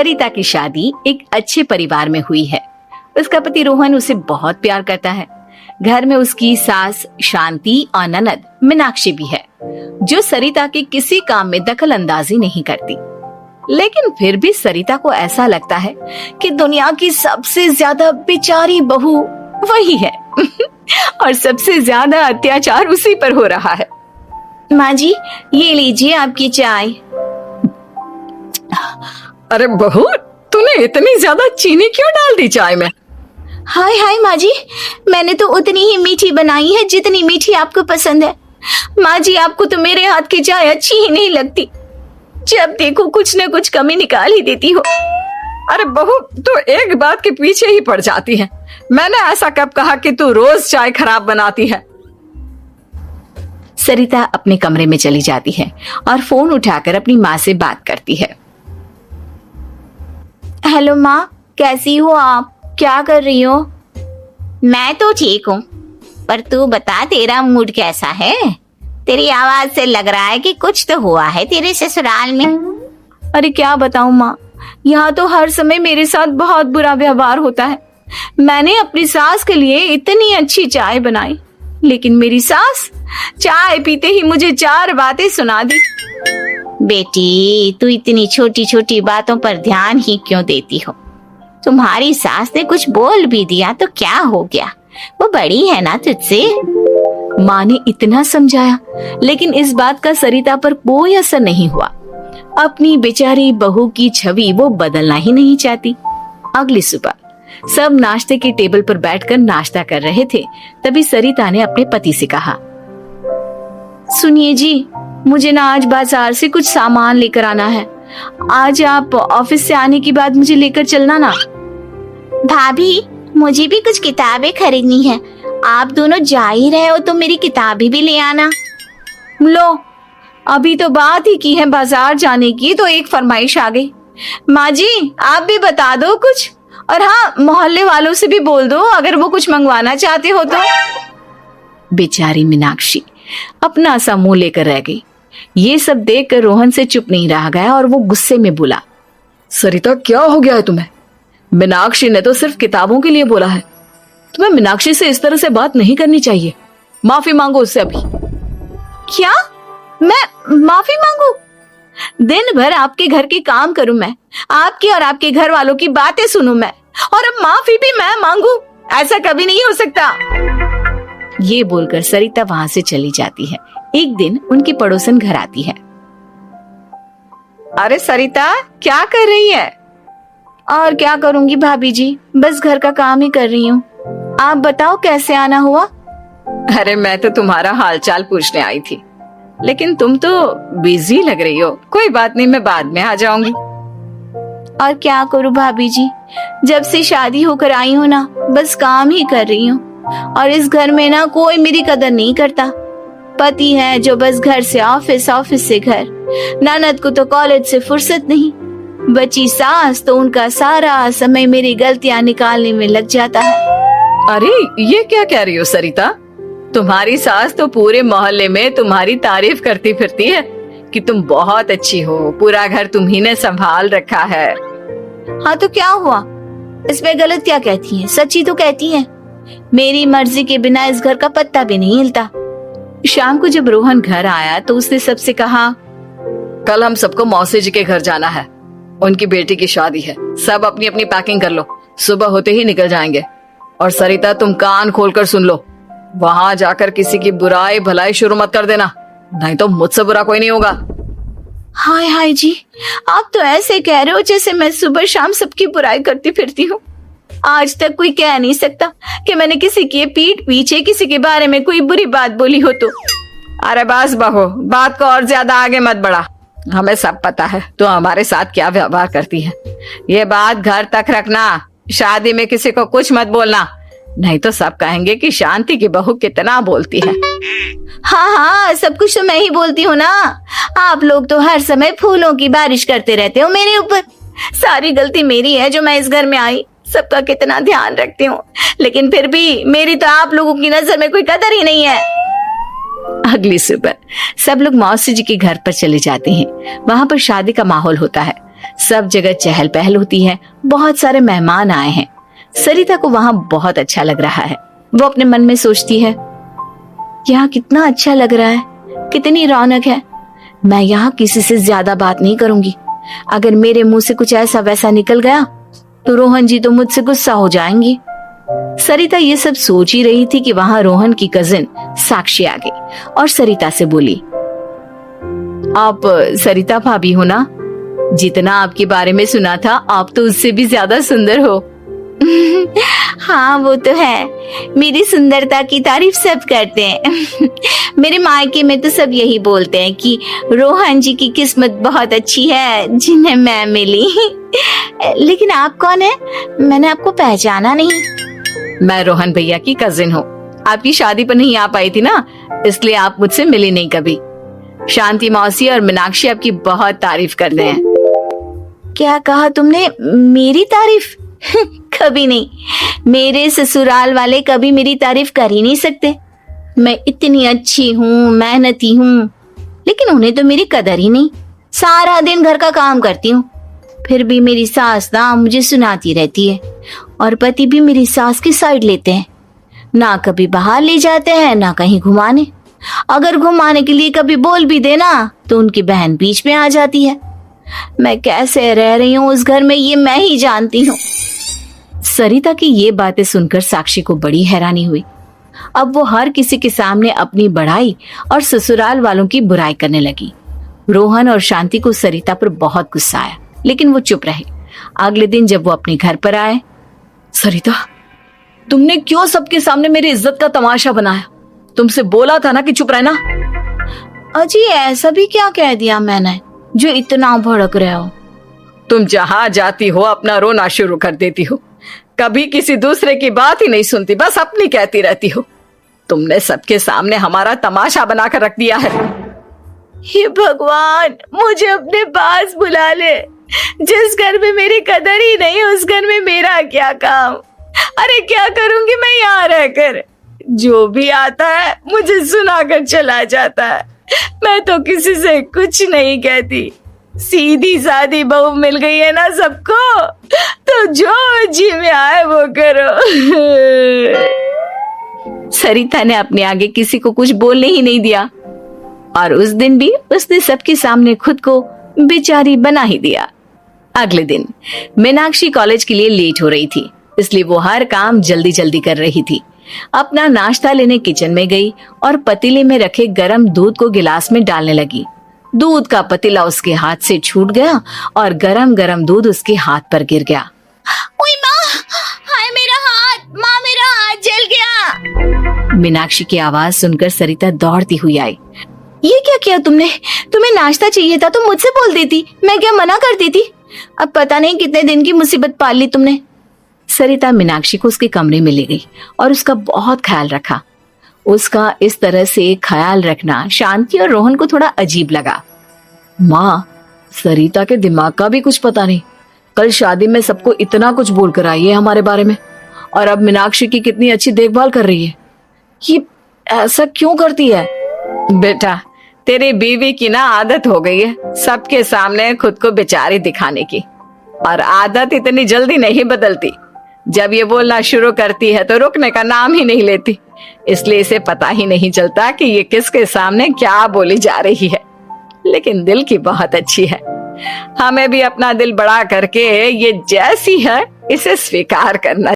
सरिता की शादी एक अच्छे परिवार में हुई है। उसका पति रोहन उसे बहुत प्यार करता है। घर में उसकी सास शांति और ननद मीनाक्षी भी है, जो सरिता के किसी काम में दखल अंदाजी नहीं करती। लेकिन फिर भी सरिता को ऐसा लगता है कि दुनिया की सबसे ज्यादा बेचारी बहू वही है और सबसे ज्यादा अत्याचार उसी पर हो रहा है। माँ जी, ये लीजिए आपकी चाय। अरे बहू, तूने इतनी ज्यादा चीनी क्यों डाल दी चाय में? हाय हाय माँ जी, मैंने तो उतनी ही मीठी बनाई है जितनी मीठी आपको पसंद है। माँ जी, आपको तो मेरे हाथ की चाय अच्छी ही नहीं लगती। जब देखो कुछ न कुछ कमी निकाल ही देती हो। अरे बहू, तू एक बात के पीछे ही पड़ जाती है। मैंने ऐसा कब कहा कि तू रोज चाय खराब बनाती है? सरिता अपने कमरे में चली जाती है और फोन उठाकर अपनी माँ से बात करती है। हेलो माँ, कैसी हो आप? क्या कर रही हो? मैं तो ठीक हूँ, पर तू बता, तेरा मूड कैसा है? तेरी आवाज से लग रहा है कि कुछ तो हुआ है तेरे ससुराल में। अरे क्या बताऊँ माँ, यहाँ तो हर समय मेरे साथ बहुत बुरा व्यवहार होता है। मैंने अपनी सास के लिए इतनी अच्छी चाय बनाई, लेकिन मेरी सास चाय पीते ही मुझे 4 बातें सुना दी। बेटी, तू इतनी छोटी छोटी बातों पर ध्यान ही क्यों देती हो? तुम्हारी सास ने कुछ बोल भी दिया तो क्या हो गया, वो बड़ी है ना तुझसे। माँ ने इतना समझाया, लेकिन इस बात का सरिता पर कोई असर नहीं हुआ। अपनी बेचारी बहू की छवि वो बदलना ही नहीं चाहती। अगली सुबह सब नाश्ते की टेबल पर बैठकर नाश्ता कर रहे थे। तभी सरिता ने अपने पति से कहा, सुनिए जी, मुझे ना आज बाजार से कुछ सामान लेकर आना है। आज आप ऑफिस से आने के बाद मुझे लेकर चलना ना। भाभी, मुझे भी कुछ किताबें खरीदनी है। आप दोनों जा ही रहे हो तो मेरी किताबें भी ले आना। लो, अभी तो बात ही की है बाजार जाने की तो एक फरमाइश आ गई। माँ जी, आप भी बता दो कुछ, और हाँ, मोहल्ले वालों से भी बोल दो अगर वो कुछ मंगवाना चाहते हो तो। बेचारी मीनाक्षी अपना सा मुंह लेकर रह गई। ये सब देखकर रोहन से चुप नहीं रह गया और वो गुस्से में बोला, सरिता, क्या हो गया है तुम्हें? मीनाक्षी ने तो सिर्फ किताबों के लिए बोला है। तुम्हें मीनाक्षी से इस तरह से बात नहीं करनी चाहिए। माफी मांगो उससे अभी। क्या? मैं माफी मांगू? दिन भर आपके घर के काम करूं मैं, आपकी और आपके घर वालों की बातें सुनूं मैं, और अब माफी भी मैं मांगू? ऐसा कभी नहीं हो सकता। ये बोलकर सरिता वहां से चली जाती है। एक दिन उनकी पड़ोसन घर आती है। अरे सरिता, क्या कर रही है? और क्या करूंगी भाभी जी, बस घर का काम ही कर रही हूँ। आप बताओ कैसे आना हुआ? अरे मैं तो तुम्हारा हालचाल पूछने आई थी, लेकिन तुम तो बिजी लग रही हो। कोई बात नहीं, मैं बाद में आ जाऊंगी। और क्या करूं भाभी जी, जब से शादी होकर आई हूँ ना, बस काम ही कर रही हूँ। और इस घर में ना कोई मेरी कदर नहीं करता। पति है जो बस घर से ऑफिस, ऑफिस से घर। ननद को तो कॉलेज से फुर्सत नहीं। बची सास तो उनका सारा समय मेरी गलतियां निकालने में लग जाता है। अरे ये क्या कह रही हो सरिता? तुम्हारी सास तो पूरे मोहल्ले में तुम्हारी तारीफ करती फिरती है कि तुम बहुत अच्छी हो, पूरा घर तुम्ही ने संभाल रखा है। हाँ तो क्या हुआ, इसमें गलत क्या कहती हैं? सच्ची तो कहती हैं। मेरी मर्जी के बिना इस घर का पत्ता भी नहीं हिलता। शाम को जब रोहन घर आया तो उसने सबसे कहा, कल हम सबको मौसी जी के घर जाना है। उनकी बेटी की शादी है। सब अपनी अपनी पैकिंग कर लो, सुबह होते ही निकल जाएंगे। और सरिता, तुम कान खोलकर सुन लो, वहां जाकर किसी की बुराई भलाई शुरू मत कर देना, नहीं तो मुझसे बुरा कोई नहीं होगा। हाय हाय जी, आप तो ऐसे कह रहे हो जैसे मैं सुबह शाम सबकी बुराई करती फिरती हूँ। आज तक कोई कह नहीं सकता कि मैंने किसी की पीठ पीछे किसी के बारे में कोई बुरी बात बोली हो तो। अरे बस बहू, बात को और ज्यादा आगे मत बढ़ा। हमें सब पता है तो हमारे साथ क्या व्यवहार करती है। ये बात घर तक रखना, शादी में किसी को कुछ मत बोलना, नहीं तो सब कहेंगे कि शांति की बहू कितना बोलती है। हाँ हाँ, सब कुछ तो मैं ही बोलती हूँ ना। आप लोग तो हर समय फूलों की बारिश करते रहते हो मेरे ऊपर। सारी गलती मेरी है जो मैं इस घर में आई। सबका कितना ध्यान रखती हूँ, लेकिन फिर भी मेरी तो आप लोगों की नजर में कोई कदर ही नहीं है। अगली सुबह सब लोग मौसी जी के घर पर चले जाते हैं। वहां पर शादी का माहौल होता है। सब जगह चहल पहल होती है, बहुत सारे मेहमान आए हैं। सरिता को वहां बहुत अच्छा लग रहा है। वो अपने मन में सोचती है, यहाँ कितना अच्छा लग रहा है, कितनी रौनक है। मैं यहाँ किसी से ज्यादा बात नहीं करूंगी। अगर मेरे मुंह से कुछ ऐसा वैसा निकल गया तो रोहन जी तो मुझसे गुस्सा हो जाएंगी। सरिता ये सब सोच ही रही थी कि वहां रोहन की कजिन साक्षी आ गई और सरिता से बोली, आप सरिता भाभी हो ना? जितना आपके बारे में सुना था, आप तो उससे भी ज्यादा सुंदर हो। हाँ वो तो है, मेरी सुंदरता की तारीफ सब करते हैं। मेरे मायके में तो सब यही बोलते हैं कि रोहन जी की किस्मत बहुत अच्छी है जिन्हें मैं मिली। लेकिन आप कौन है? मैंने आपको पहचाना नहीं। मैं रोहन भैया की कजिन हूँ। आपकी शादी पर नहीं आ पाई थी ना, इसलिए आप मुझसे मिली नहीं कभी। शांति मौसी और मीनाक्षी आपकी बहुत तारीफ करते हैं। क्या कहा तुमने? मेरी तारीफ? कभी नहीं। मेरे ससुराल वाले कभी मेरी तारीफ कर ही नहीं सकते। मैं इतनी अच्छी हूँ, मेहनती हूँ, लेकिन उन्हें तो मेरी कदर ही नहीं। सारा दिन घर का काम करती हूँ, फिर भी मेरी सास ना मुझे सुनाती रहती है, और पति भी मेरी सास की साइड लेते हैं। ना कभी बाहर ले जाते हैं, ना कहीं घुमाने। अगर घुमाने के लिए कभी बोल भी देना तो उनकी बहन बीच में आ जाती है। मैं कैसे रह रही हूँ उस घर में, ये मैं ही जानती हूँ। सरिता की ये बातें सुनकर साक्षी को बड़ी हैरानी हुई। अब वो हर किसी के सामने अपनी बढ़ाई और ससुराल वालों की बुराई करने लगी। रोहन और शांति को सरिता पर बहुत गुस्सा आया, लेकिन वो चुप रहे। अगले दिन जब वो अपने घर पर आए, सरिता, तुमने क्यों सबके सामने मेरी इज्जत का तमाशा बनाया? तुमसे बोला था ना कि चुप रहना। अजी ऐसा भी क्या कह दिया मैंने जो इतना भड़क रहे हो? तुम जहां जाती हो अपना रोना शुरू कर देती हो, कभी किसी दूसरे की बात ही नहीं सुनती, बस अपनी कहती रहती हो। तुमने सबके सामने हमारा तमाशा बनाकर रख दिया है। हे भगवान, मुझे अपने पास बुला ले। जिस घर में मेरी कदर ही नहीं, उस घर में मेरा क्या काम? अरे क्या करूंगी मैं यहाँ रहकर? जो भी आता है मुझे सुनाकर चला जाता है। मैं तो किसी से कुछ नहीं कहती। सीधी सादी बहू मिल गई है ना सबको, तो जो जी में आए वो करो। सरिता ने अपने आगे किसी को कुछ बोलने ही नहीं दिया, और उस दिन भी उसने सबके सामने खुद को बेचारी बना ही दिया। अगले दिन मीनाक्षी कॉलेज के लिए लेट हो रही थी, इसलिए वो हर काम जल्दी जल्दी कर रही थी। अपना नाश्ता लेने किचन में गई और पतीले में रखे गरम दूध को गिलास में डालने लगी। दूध का पतीला उसके हाथ से छूट गया और गरम गरम दूध उसके हाथ पर गिर गया। ओए माँ, हाय मेरा हाथ, माँ मेरा हाथ जल गया। मीनाक्षी की आवाज सुनकर सरिता दौड़ती हुई आई। ये क्या किया तुमने? तुम्हें नाश्ता चाहिए था तो मुझसे बोल देती, मैं क्या मना कर देती? अब पता नहीं कितने दिन की मुसीबत पाल ली तुमने। सरिता मीनाक्षी को उसके कमरे में ले गई और उसका बहुत ख्याल रखा। उसका इस तरह से ख्याल रखना शांति और रोहन को थोड़ा अजीब लगा। माँ, सरिता के दिमाग का भी कुछ पता नहीं। कल शादी में सबको इतना कुछ बोलकर आई है हमारे बारे में, और अब मीनाक्षी की कितनी अच्छी देखभाल कर रही है। ये ऐसा क्यों करती है? बेटा, तेरी बीवी की ना आदत हो गई है सबके सामने खुद को बेचारी दिखाने की, और आदत इतनी जल्दी नहीं बदलती। जब ये बोलना शुरू करती है तो रुकने का नाम ही नहीं लेती, इसलिए इसे पता ही नहीं चलता कि ये किसके सामने क्या बोली जा रही है। लेकिन दिल की बहुत अच्छी है। हमें भी अपना दिल बड़ा करके ये जैसी है इसे स्वीकार करना।